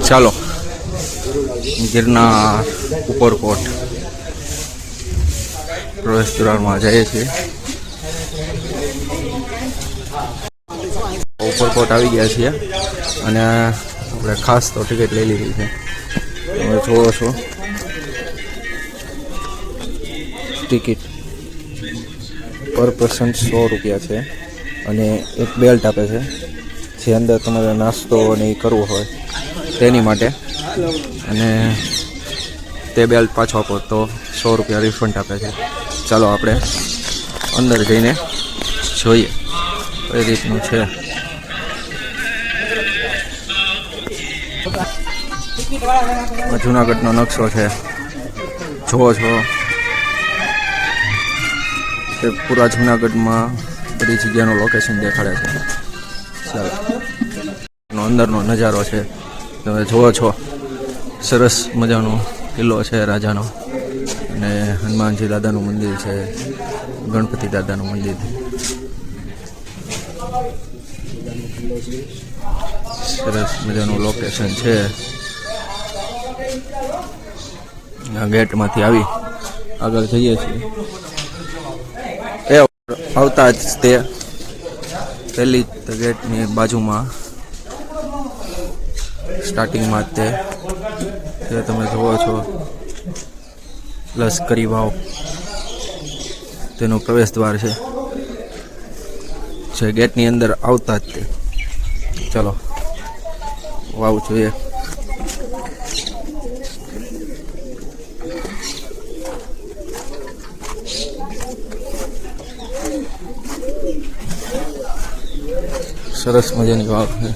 ચાલો ગિરનાર ઉપરકોટ પ્રવેશ દ્વારમાં જઈએ છીએ. ઉપરકોટ આવી ગયા છીએ અને આપણે ખાસ તો ટિકિટ લઈ લીધી છે. તમે જોવો છો ટિકિટ પર પર્સન 100 રૂપિયા છે અને એક બેલ્ટ આપે છે જે અંદર તમારે નાસ્તો અને એ કરવો હોય તેની માટે, અને તે બેલ્ટ પાછો આપો તો 100 રૂપિયા રિફંડ આપે છે. ચાલો આપણે અંદર જઈને જોઈએ કઈ રીતનું છે. જુનાગઢનો નકશો છે, જોવો છો કે પૂરા જુનાગઢમાં બધી જગ્યાનું લોકેશન દેખાડે છે. ચાલો અંદરનો નજારો છે, તમે જોવો છો સરસ મજાનો કિલ્લો છે રાજાનો, અને હનુમાનજી દાદાનું મંદિર છે, ગણપતિ દાદાનું મંદિર, સરસ મજાનું લોકેશન છે. આ ગેટમાંથી આવી આગળ જઈએ છીએ. એ આવતા જ તે પહેલી ગેટની બાજુમાં સ્ટાર્ટિંગમાં જ તે તમે જુઓ છો લશ્કરી વાવ, તેનો પ્રવેશ દ્વાર છે જે ગેટની અંદર આવતા જ તે. ચલો વાવ જોઈએ. સરસ મજાની વાવ છે.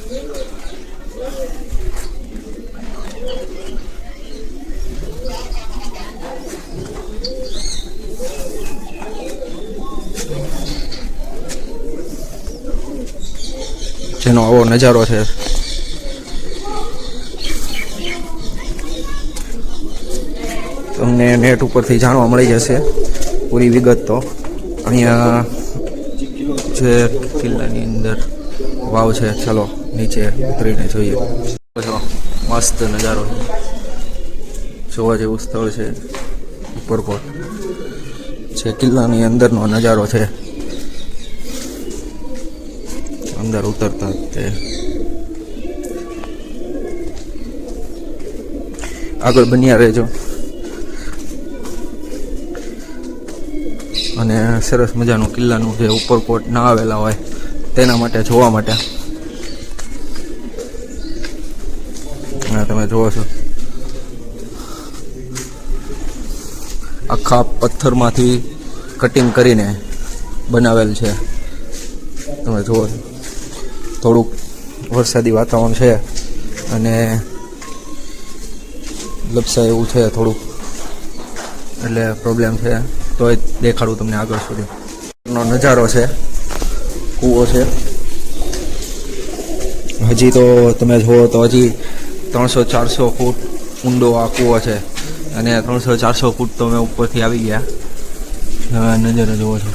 જેનો આવો નજારો છે. તમને નેટ ઉપરથી જાણવા મળી જશે પૂરી વિગત. તો અહીંયા જે કિલ્લાની અંદર વાવ છે, ચાલો નીચે ઉતરીને જોઈએ. મસ્ત નજારો જોવા જેવું સ્થળ છે ઉપરકોટ, જે કિલ્લાની અંદરનો નજારો છે. અંદર ઉતરતા તે આગળ બન્યા રહેજો, અને સરસ મજાનું કિલ્લાનું જે ઉપરકોટ ના આવેલા હોય તેના માટે જોવા માટે તમે જોવો છો આખા પથ્થરમાંથી કટિંગ કરીને બનાવેલ છે. તમે જુઓ છો થોડુંક વરસાદી વાતાવરણ છે અને લપસાય એવું છે થોડુંક, એટલે પ્રોબ્લેમ છે. તો એ દેખાડું તમને આગળ સુધી. નો નજારો છે, કૂવો છે. હજી તો તમે જુઓ તો હજી 300-400 ફૂટ ઊંડો આ કૂવો છે, અને 300-400 ફૂટ તો અમે ઉપરથી આવી ગયા. હવે નજરે જુઓ છો.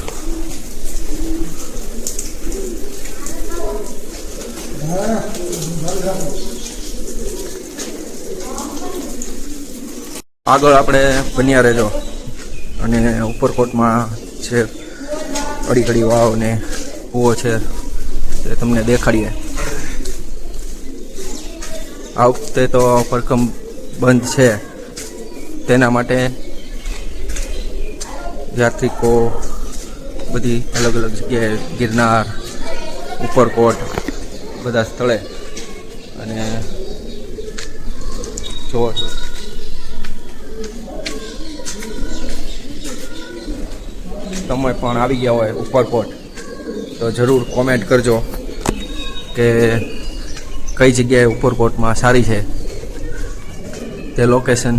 આગળ આપણે બન્યા રહેજો, અને ઉપરકોટમાં છે અડી વાવ ને કૂવો છે તે તમને દેખાડીએ. આ વખતે તો પરકમ બંધ છે, તેના માટે યાત્રિકો બધી અલગ અલગ જગ્યાએ ગિરનાર, ઉપરકોટ બધા સ્થળે અને જોવો છો તમે પણ આવી ગયા હોય ઉપરકોટ તો જરૂર કોમેન્ટ કરજો કે કઈ જગ્યાએ ઉપરકોટમાં સારી છે, તે લોકેશન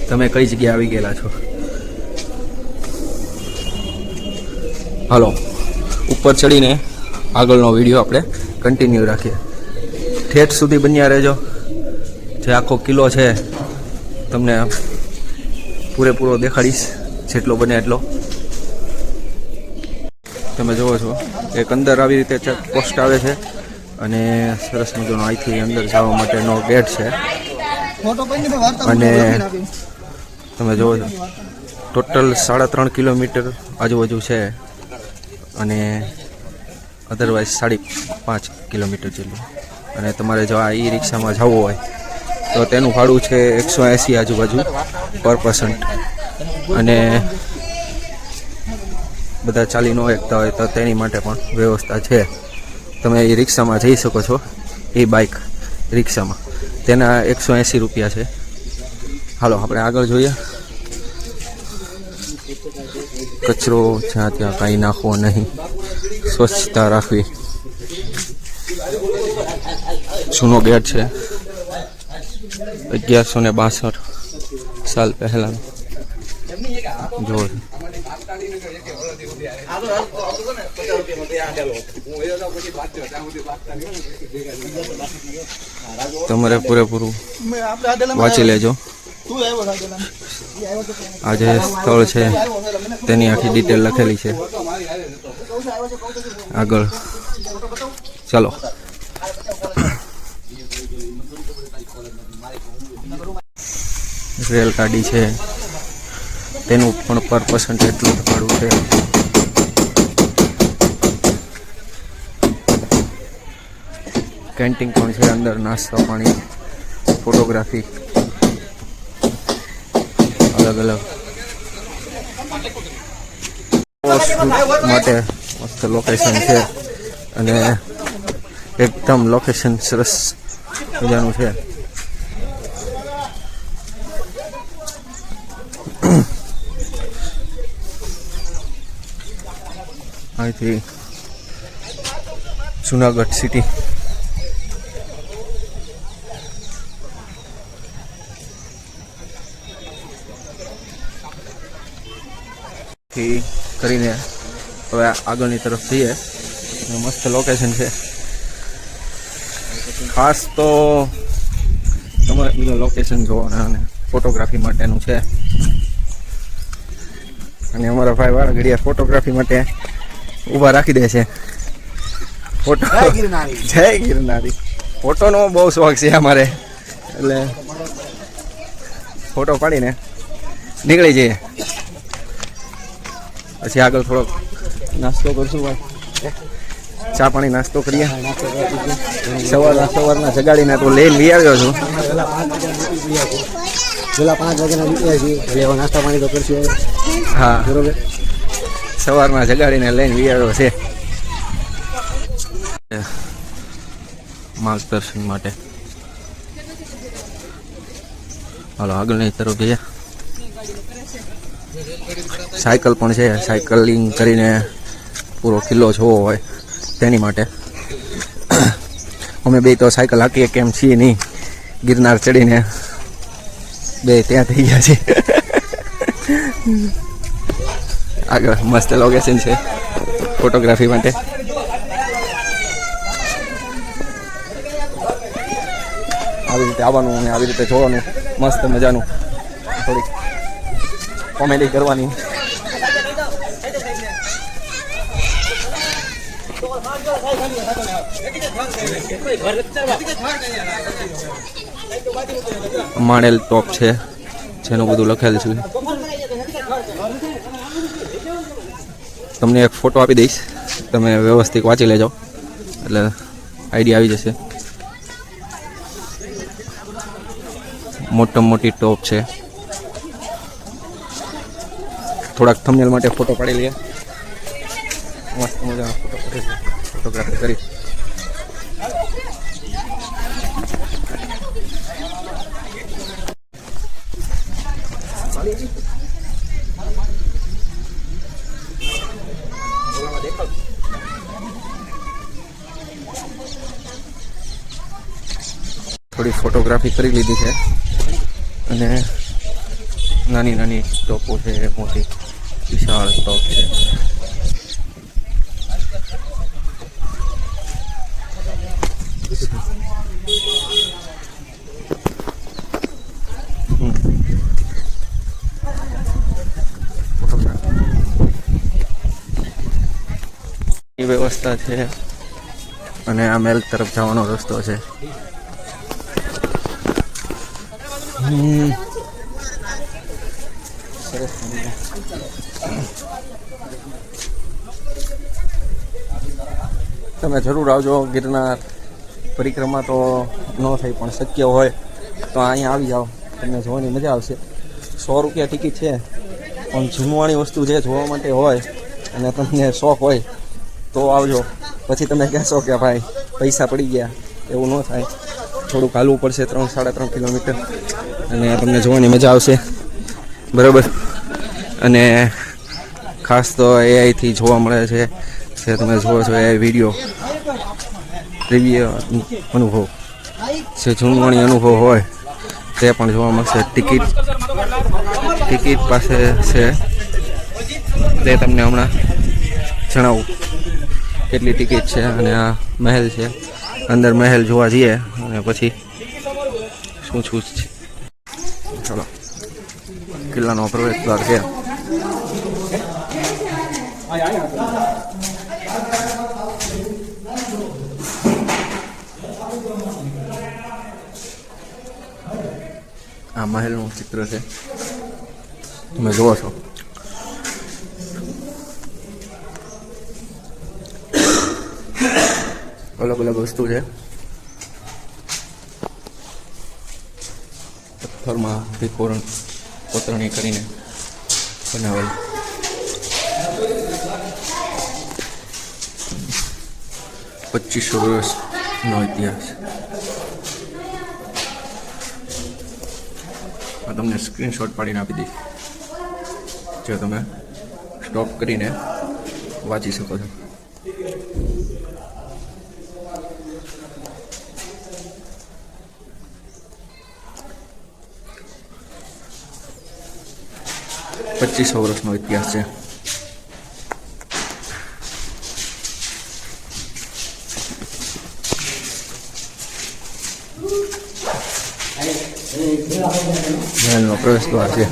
તમે કઈ જગ્યાએ આવી ગયેલા છો. હાલો ઉપર ચડીને આગળનો વિડીયો આપણે કન્ટિન્યુ રાખીએ. ઠેઠ સુધી બન્યા રહેજો. જે આખો કિલ્લો છે તમને પૂરેપૂરો દેખાડીશ જેટલો બને એટલો. તમે જુઓ છો એક અંદર આવી રીતે ચેક પોસ્ટ આવે છે અને સરસ મજાનો અહીંથી અંદર જવા માટેનો ગેટ છે. અને તમે જોવો છો ટોટલ 3.5 કિલોમીટર આજુબાજુ છે અને અધરવાઇઝ 5.5 કિલોમીટર જેટલું. અને તમારે જો આ ઈ રિક્ષામાં જવું હોય તો તેનું ભાડું છે 180 આજુબાજુ પર પર્સન. અને બધા ચાલી ન શકતા હોય તો તેની માટે પણ વ્યવસ્થા છે. તમે એ રિક્ષામાં જઈ શકો છો. એ બાઇક રિક્ષામાં તેના 180 રૂપિયા છે. હાલો આપણે આગળ જોઈએ. કચરો જ્યાં ત્યાં કાંઈ નાખવો નહીં, સ્વચ્છતા રાખવી. જૂનો ગેટ છે, 1162 સાલ પહેલાનો. જો તમારે પૂરેપૂરું વાંચી લેજો. આ જે સ્થળ છે તેની આખી ડિટેલ લખેલી છે આગળ. ચાલો રેલગાડી છે તેનું પણ પર પર્સન એટલું ભાડું છે. કેન્ટીન પણ છે અંદર, નાસ્તા પાણી, ફોટોગ્રાફી, અલગ અલગ માટે મસ્ત લોકેશન છે. અને એકદમ લોકેશન સરસ મજાનું છે. અહીંથી જુનાગઢ સિટી થી કરીને હવે આગળની તરફ જઈએ. મસ્ત લોકેશન છે. ખાસ તો તમારે બીજું લોકેશન જોવાના અને ફોટોગ્રાફી માટેનું છે. અને અમારા ભાઈ વાળા ઘડિયા ફોટોગ્રાફી માટે ઊભા રાખી દે છે. ફોટો જય ગિરનારી ફોટોનો બહુ શોખ છે અમારે, એટલે ફોટો પાડીને નીકળી જઈએ. પછી આગળ થોડોક નાસ્તો કરશું ભાઈ, ચા પાણી નાસ્તો કરીએ. સવારના જગાડીને તો લઈને લઈ આવ્યો છું. પેલા 5 વાગ્યાના નીકળ્યા છીએ એટલે નાસ્તા પાણી તો કરશું. હા બરોબર, સવારમાં જગાડીને લઈને લઈ આવ્યો છે માર્ગદર્શન માટે. હાલો આગળની તરફ જઈએ. સાયકલ પણ છે, સાયકલિંગ કરીને પૂરો કિલ્લો જોવો હોય તેની માટે. અમે બે તો સાયકલ હાકીએ કેમ છીએ નહીં, ગિરનાર ચડીને બે ત્યાં થઈ ગયા છે. આગળ મસ્ત લોકેશન છે ફોટોગ્રાફી માટે. આવી રીતે આવવાનું અને આવી રીતે જોવાનું, મસ્ત મજાનું, થોડીક કોમેડી કરવાની. માણેલ ટોપ છે જેનું બધું લખેલ છે. તમને એક ફોટો આપી દઈશ, તમે વ્યવસ્થિત વાંચી લેજો એટલે આઈડિયા આવી જશે. મોટી ટોપ છે. થોડાક થંબનેલ માટે ફોટો પાડી લઈએ. મસ્ત મજાનો ફોટો પાડી ફોટોગ્રાફી કરી. થોડી ફોટોગ્રાફી કરી લીધી છે અને નાની નાની ટોપો છે, મોટી વિશાળ ટોપ છે. વ્યવસ્થા છે અને આ મહેલ તરફ જવાનો રસ્તો છે. સરસ. તમે જરૂર આવજો. ગિરનાર પરિક્રમા તો ન થઈ પણ શક્ય હોય તો અહીંયા આવી જાઓ, તમને જોવાની મજા આવશે. 100 રૂપિયા ટિકિટ છે, પણ જૂનવાણી વસ્તુ જે જોવા માટે હોય અને તમને શોખ હોય તો આવજો. પછી તમે કહેશો કે ભાઈ પૈસા પડી ગયા, એવું ન થાય. થોડુંક હાલવું પડશે, 3-3.5 કિલોમીટર, અને તમને જોવાની મજા આવશે. બરાબર. અને ખાસ તો એઆઈથી જોવા મળે છે, જે તમે જુઓ છો એ વિડીયો રિવ્યુ અનુભવ, જે જૂનવાણી અનુભવ હોય તે પણ જોવા મળશે. ટિકિટ પાસે છે તે તમને હમણાં જણાવું કેટલી ટિકિટ છે. અને આ મહેલ છે, અંદર મહેલ જોવા જઈએ અને પછી શું છે. ચાલો, કિલ્લાનો પ્રવેશ દ્વાર છે. આ મહેલનું ચિત્ર છે, તમે જુઓ છો. અલગ અલગ વસ્તુ છે. પથ્થરમાં કોતરણી કરીને બનાવેલ. પચીસો વર્ષનો ઇતિહાસ. તમને સ્ક્રીનશોટ પાડીને આપી દઈશ, જે તમે સ્ટોપ કરીને વાંચી શકો છો. પચીસો વર્ષનો ઇતિહાસ છે. મહેલનો પ્રવેશ દ્વાર છે.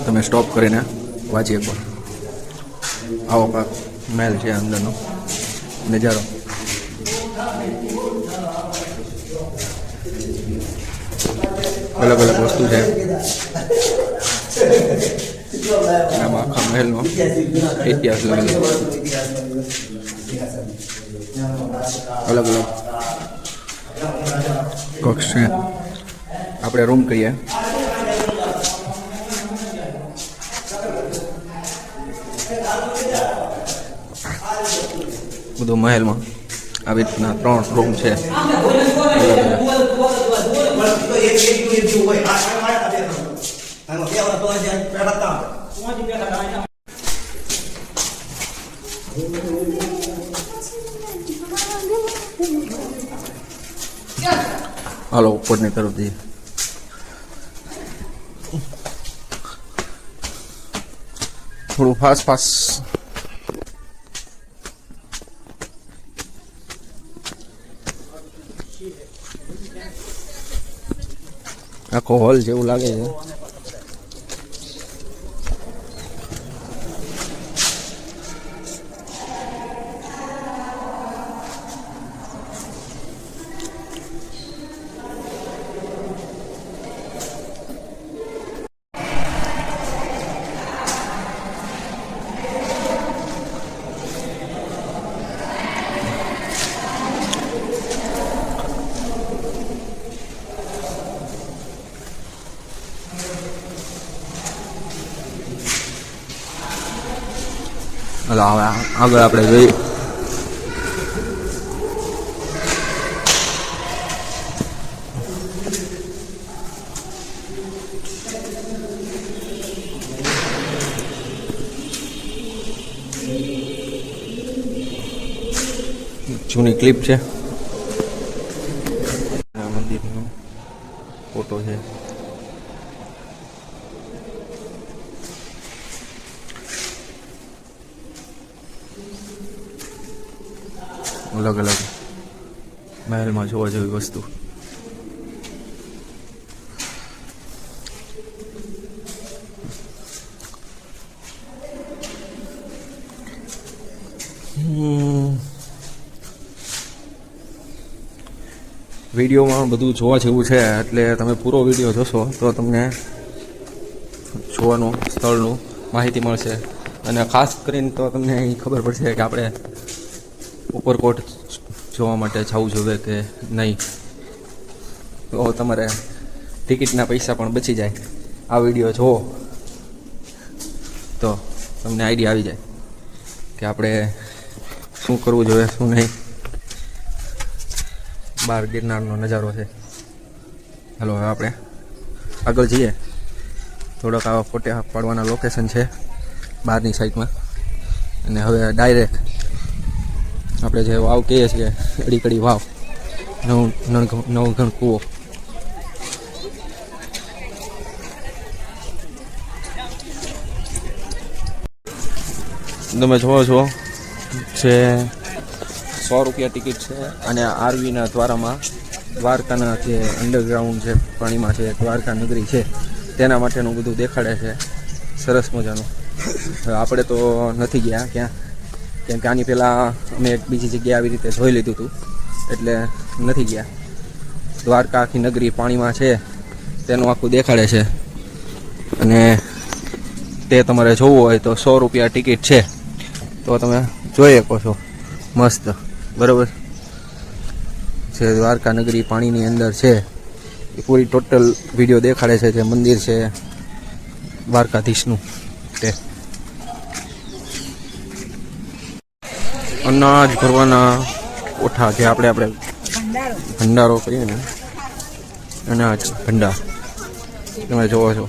તમે સ્ટોપ કરીને વાંચી શકો. આવો કાંક મહેલ છે, અંદરનો નજારો. અલગ અલગ વસ્તુ છે. આમાં આખા મહેલનો ઇતિહાસ લખેલો. અલગ અલગ કક્ષ છે. આપણે રૂમ કહીએ. બધું મહેલમાં આવી રીતના 3 રૂમ છે. હાલો ઉપરની તરફ જઈએ. થોડું ફાસ્ટ આખો હોલ જેવું લાગે છે. હવે આગળ આપણે જોઈએ. જૂની ક્લિપ છે. આ મંદિરનો ફોટો છે. અલગ અલગ મહેલમાં જોવા જેવી વસ્તુ. વિડીયોમાં બધું જોવા જેવું છે, એટલે તમે પૂરો વિડીયો જોશો તો તમને જોવાનું સ્થળનું માહિતી મળશે. અને ખાસ કરીને તો તમને એ ખબર પડશે કે આપણે ઉપરકોટ જોવા માટે જવું જોઈએ કે નહીં. તો તમારે ટિકિટના પૈસા પણ બચી જાય. આ વિડીયો જુઓ તો તમને આઈડિયા આવી જાય કે આપણે શું કરવું જોઈએ શું નહીં. બહાર ગિરનારનો નજારો છે. હાલો હવે આપણે આગળ જઈએ. થોડોક આવા ફોટા પાડવાના લોકેશન છે બહારની સાઈડમાં. અને હવે ડાયરેક્ટ આપણે જે વાવ કહીએ છીએ અડીકડી વાવ, નવઘણ કૂવો. તમે જોવો છો જે 100 રૂપિયા ટિકિટ છે. અને આરવીના દ્વારામાં દ્વારકાના જે અંડરગ્રાઉન્ડ જે પાણીમાં છે દ્વારકા નગરી છે તેના માટેનું બધું દેખાડે છે. સરસ મજાનું. આપણે તો નથી ગયા ક્યાં, કેમ કે આની પહેલાં અમે એક બીજી જગ્યાએ આવી રીતે જોઈ લીધું હતું એટલે નથી ગયા. દ્વારકા આખી નગરી પાણીમાં છે તેનું આખું દેખાડે છે. અને તે તમારે જોવું હોય તો 100 રૂપિયા ટિકિટ છે તો તમે જોઈ શકો છો. મસ્ત બરાબર. જે દ્વારકા નગરી પાણીની અંદર છે એ પૂરી ટોટલ વિડીયો દેખાડે છે. જે મંદિર છે દ્વારકાધીશનું તે અનાજ ભરવાના કોઠા જે આપણે ભંડારો કરીએ ને, અનાજ ભંડાર તમે જોવો છો.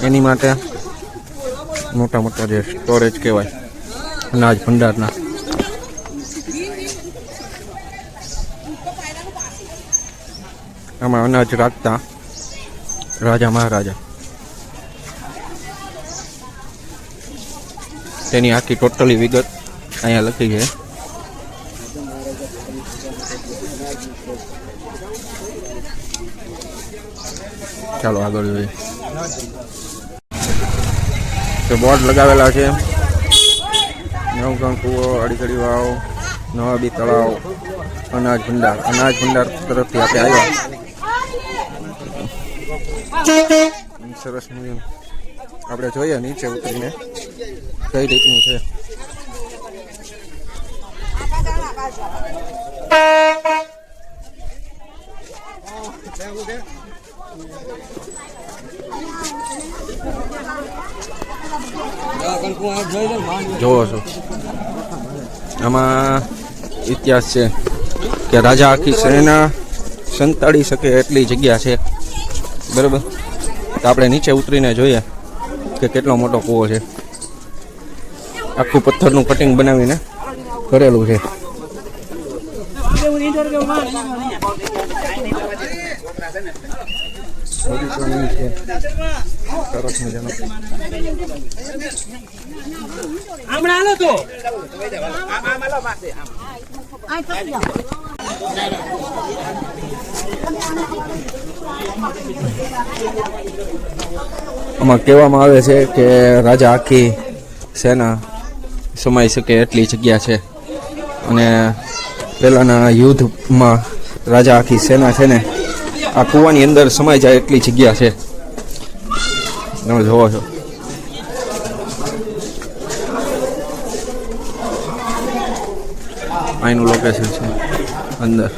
એની માટે મોટા મોટા જે સ્ટોરેજ કહેવાય અનાજ ભંડારના. આમાં અનાજ રાખતા રાજા મહારાજા. તેની આખી ટોટલી વિગત અહીંયા લખી છે. ચાલો આગળ જોઈએ. તો બોર્ડ લગાવેલા છે. નવઘણ કૂવો, અડીકડી વાવ, નવાબી તળાવ, અનાજ ભંડાર. અનાજ ભંડાર તરફથી આપણે આવ્યા. સરસ મજાનું આપણે જોઈએ નીચે ઉતરીને કઈ રીતનું છે. જોવો છો આમાં ઇતિહાસ છે કે રાજા આખી સેના સંતાડી શકે એટલી જગ્યા છે. બરાબર. તો આપણે નીચે ઉતરીને જોઈએ કે કેટલો મોટો કૂવો છે. આખું પથ્થરનું કટિંગ બનાવીને કરેલું છે. સરસ મજાનું. આમાં કહેવામાં આવે છે કે રાજા આખી સેના સમાઈ શકે એટલી જગ્યા છે. અને પહેલાંના યુદ્ધમાં રાજા આખી સેના છે ને આ કૂવાની અંદર સમાઈ જાય એટલી જગ્યા છે. તમે જોવો છો. અહીંનું લોકેશન છે અંદર.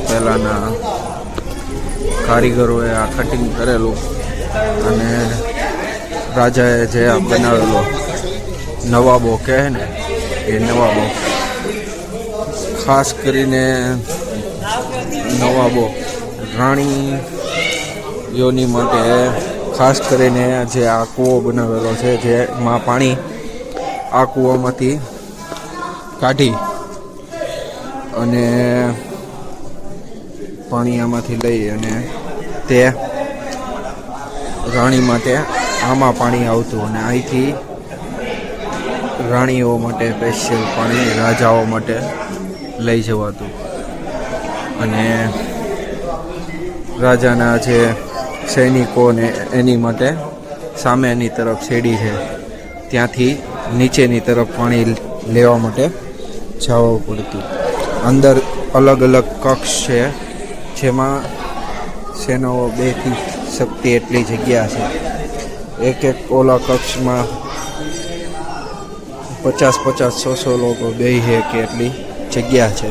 પહેલાના કારીગરોએ આ કટિંગ કરેલું અને રાજાએ જે આ બનાવેલો નવાબો કહે ને એ નવાબો. ખાસ કરીને નવાબો રાણીઓની માટે ખાસ કરીને જે આ કૂવો બનાવેલો છે જેમાં પાણી આ કૂવામાંથી કાઢી અને પાણી આમાંથી લઈ અને તે રાણી માટે આમાં પાણી આવતું અને અહીંથી રાણીઓ માટે સ્પેશિયલ પાણી રાજાઓ માટે લઈ જવાતું અને રાજાના જે સૈનિકોને એની માટે સામેની તરફ શેડી છે ત્યાંથી નીચેની તરફ પાણી લેવા માટે જવું પડતું. અંદર અલગ અલગ કક્ષ છે જેમાં સેનાઓ 2 થી શકતી એટલી જગ્યા છે. એક ઓલા કક્ષમાં 50-100 લોકો બેહી છે કે એટલી જગ્યા છે.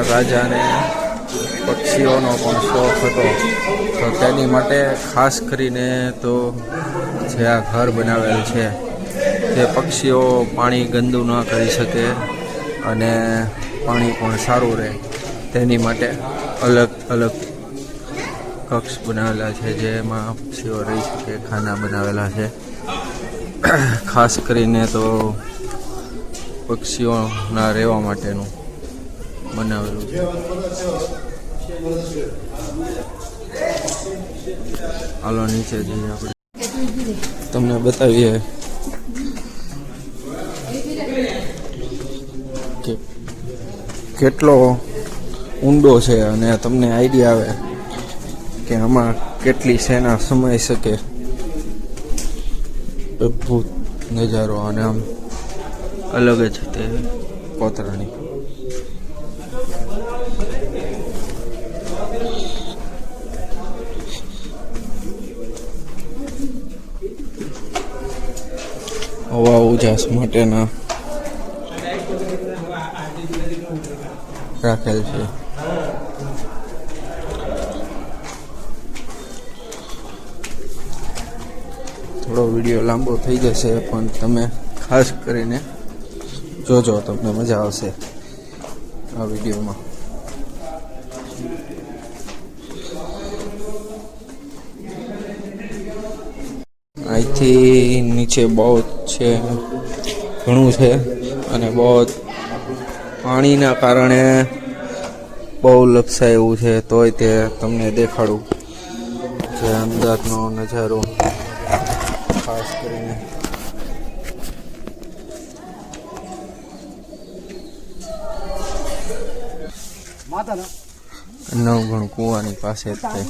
રાજાને પક્ષીઓનો પણ શોખ હતો તો તેની માટે ખાસ કરીને તો જે આ ઘર બનાવેલ છે તે પક્ષીઓ પાણી ગંદુ ન કરી શકે અને પાણી પણ સારું રહે તેની માટે અલગ અલગ કક્ષ બનાવેલા છે જેમાં પક્ષીઓ રહી શકે. ખાના બનાવેલા છે ખાસ કરીને તો પક્ષીઓના રહેવા માટેનું બનાવેલું છે. હાલો નીચે જઈએ આપણે તમને બતાવીએ કે કેટલો ઊંડો છે અને તમને આઈડિયા આવે કે આમાં કેટલી સેના સમાઈ શકે. અદ્ભુત નજારો અને આમ અલગ જ તે કોતરણી. હવા ઉજાસ માટેના રાખેલ છે. થોડો વિડીયો લાંબો થઈ જશે પણ તમે ખાસ કરીને જોજો, તમને મજા આવશે આ વિડીયોમાં. અહીંથી નીચે બહુ છે, ઘણું છે અને બહુ પાણીના કારણે બહુ લપસાય એવું છે. તોય તે તમને દેખાડું જે અંદરનો નજારો ખાસ કરીને. નવઘણ કુવાની પાસે જ છે.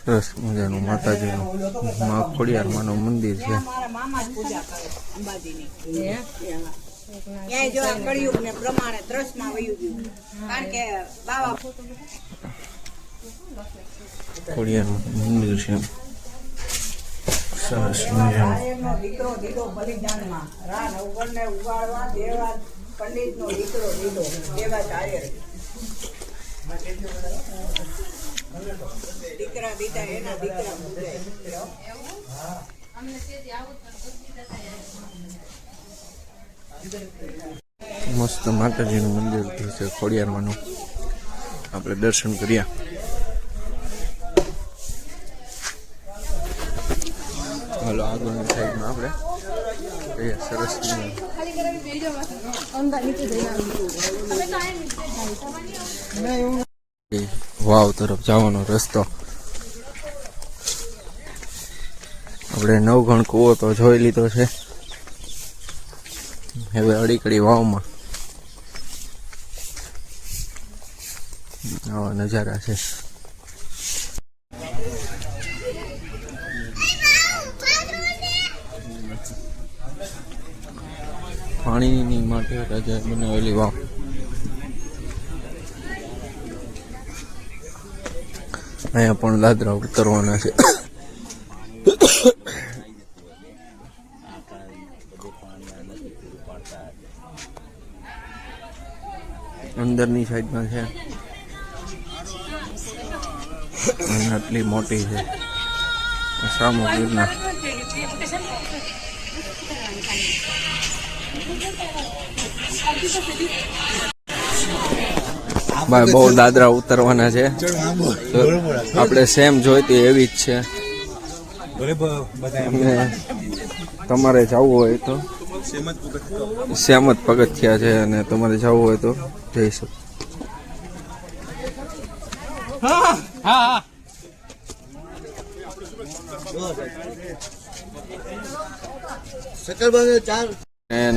સરસ મજાનું માતાજીનું મા ખોડિયારમાંનું મંદિર છે. ખોડિયાર મંદિર છે સરસ મજાનું. મસ્ત માતાજીનું મંદિર છે ખોડિયારમાંનું. આપણે દર્શન કર્યા. હાલો આગળની સાઈડમાં આપણે સરસ વાવ તરફ જવાનો રસ્તો. આપણે નવઘણ કૂવો તો જોઈ લીધો છે, હવે અડીકડી વાવમાં આવા નજારા છે. પાણીની માટે રાજાએ બનાવેલી વાવ. અહીંયા પણ દાદરા ઉતરવાના છે. અંદરની સાઈડમાં છે અને આટલી મોટી છે સામુ ગીરના. ભાઈ બહુ દાદરા ઉતરવાના છે. આપણે સેમ જોઈતી એવી જ છે. અને તમારે જવું હોય તો સેમ જ પગથિયા છે અને તમારે જવું હોય તો જઈ શકો.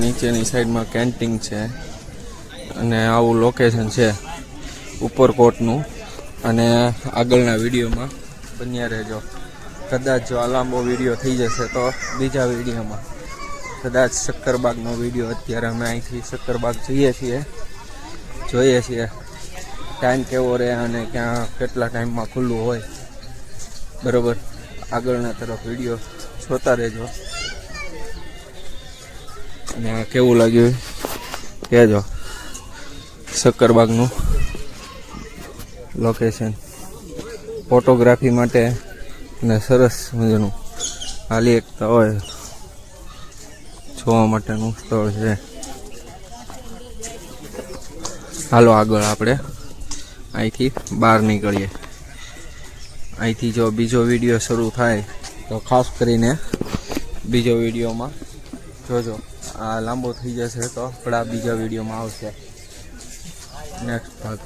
નીચેની સાઈડમાં કેન્ટીન છે અને આવું લોકેશન છે ઉપરકોટનું. અને આગળના વિડીયોમાં બન્યા રહેજો. કદાચ જો આ લાંબો વિડીયો થઈ જશે તો બીજા વિડીયોમાં કદાચ શક્કરબાગનો વિડીયો. અત્યારે અમે અહીંથી શક્કરબાગ જઈએ છીએ, જોઈએ છીએ ટાઈમ કેવો રહે અને ક્યાં કેટલા ટાઈમમાં ખુલ્લું હોય. બરાબર, આગળના તરફ વિડીયો જોતા રહેજો. અને કેવું લાગ્યું કહેજો. શક્કરબાગનું લોકેશન ફોટોગ્રાફી માટે અને સરસ મજાનું ખાલી એકતા હોય જોવા માટેનું સ્થળ છે. હાલો આગળ આપણે અહીંથી બહાર નીકળીએ. અહીંથી જો બીજો વિડીયો શરૂ થાય તો ખાસ કરીને બીજો વિડીયોમાં જોજો. આ લાંબો થઈ જશે તો આપણા બીજા વિડીયોમાં આવશે નેક્સ્ટ ભાગ.